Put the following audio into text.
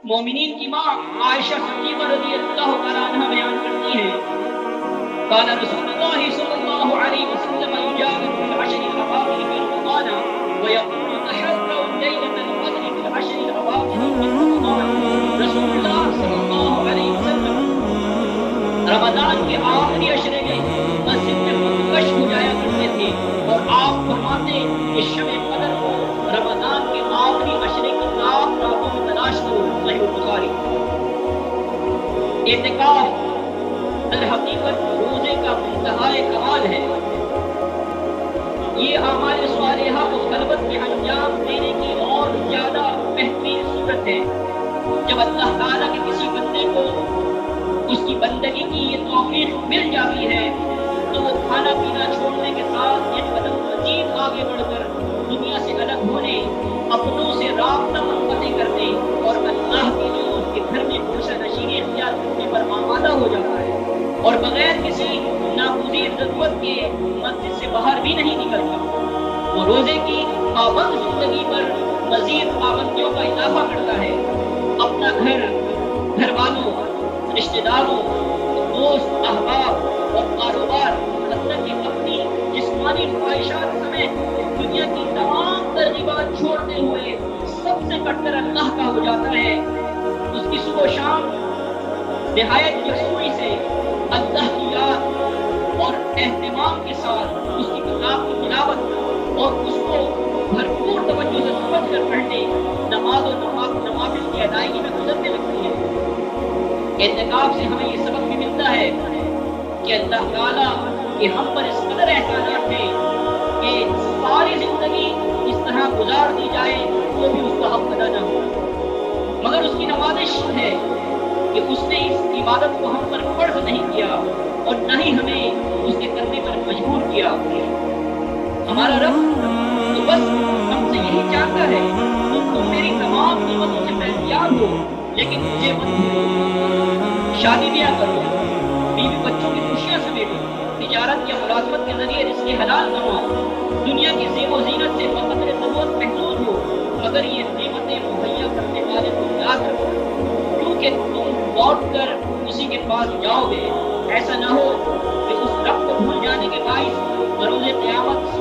مومنین کی ماں عائشہ صدیقہ رضی اللہ تعالی عنہا بیان کرتی ہیں قال رسول الله صلى الله عليه وسلم يجاهد في العشر الاواخر من رمضان ويقول تحروا ليله القدر في العشر الاواخر من رمضان. رسول اللہ صلی اللہ علیہ وسلم رمضان کے آخری عشرے میں مسجد میں خودکش ہو جایا کرتے تھے اور آپ فرماتے کہ شب قدر کو رمضان کے آخری عشرے کی رات راتوں میں تلاش کرو. صحیح بخاری. اعتکاف در حقیقت روزے کا منتہائے کمال ہے. یہ اعمال صالحہ کو خلوت میں انجام دینے کی اور زیادہ بہترین صورت ہے. جب اللہ تعالیٰ کے کسی بندے کو اس کی بندگی کی یہ توفیق مل جاتی ہے تو وہ کھانا پینا چھوڑنے کے ساتھ ایک قدم مزید آگے بڑھ کر دنیا سے الگ ہونے، اپنوں سے رابطہ منقطع کرنے اور اللہ کی جو اس کے گھر میں گوشہ نشینی اختیار کرنے پر آمادہ ہو جاتا ہے اور بغیر کسی ناگزیر ضرورت کے مسجد سے باہر بھی نہیں نکلتا. وہ روزے کی پابند زندگی پر مزید پابندیوں کا اضافہ کرتا ہے. اپنا گھر والوں، رشتہ داروں، دوست احباب اور کاروبار، حتیٰ کہ اپنی جسمانی خواہشات سمیت دنیا کی تمام ترغیبات چھوڑتے ہوئے سب سے کٹ کر اللہ کا ہو جاتا ہے. اس کی صبح و شام نہایت یکسوئی سے اللہ کی یاد اور اہتمام کے ساتھ اس کی کتاب کی تلاوت اور اس کو بھرپور توجہ سے سمجھ کر پڑھنے، نماز و نوافل کی ادائیگی میں گزرنے لگتی ہے. اعتکاف سے ہمیں یہ سبق بھی ملتا ہے کہ اللہ تعالیٰ کہ ہم پر اس قدر احسانات ہیں کہ ساری زندگی اس طرح گزار دی جائے تو بھی اس کا حق ادا نہ ہو، مگر اس کی نوازش ہے کہ اس نے اس عبادت کو ہم پر فرض نہیں کیا اور نہ ہی ہمیں اس کے کرنے پر مجبور کیا. ہمارا رب تو بس ہم سے یہی چاہتا ہے کہ تم میری تمام نعمتوں سے بہتیاب ہو لیکن مجھے مت بھولو. شادی بیاہ کرو، بیوی بچوں کی خوشیاں سمیٹو، تجارت یا ملازمت کے ذریعے رزق حلال کماؤ، دنیا کی زیب و زینت سے بقدر ضرورت محدود ہو، مگر یہ نعمتیں مہیا کرنے والے کو یاد رکھو کیونکہ تم لوٹ کر اسی کے پاس جاؤ گے. ایسا نہ ہو کہ اس رب کو بھول جانے کے باعث بروز قیامت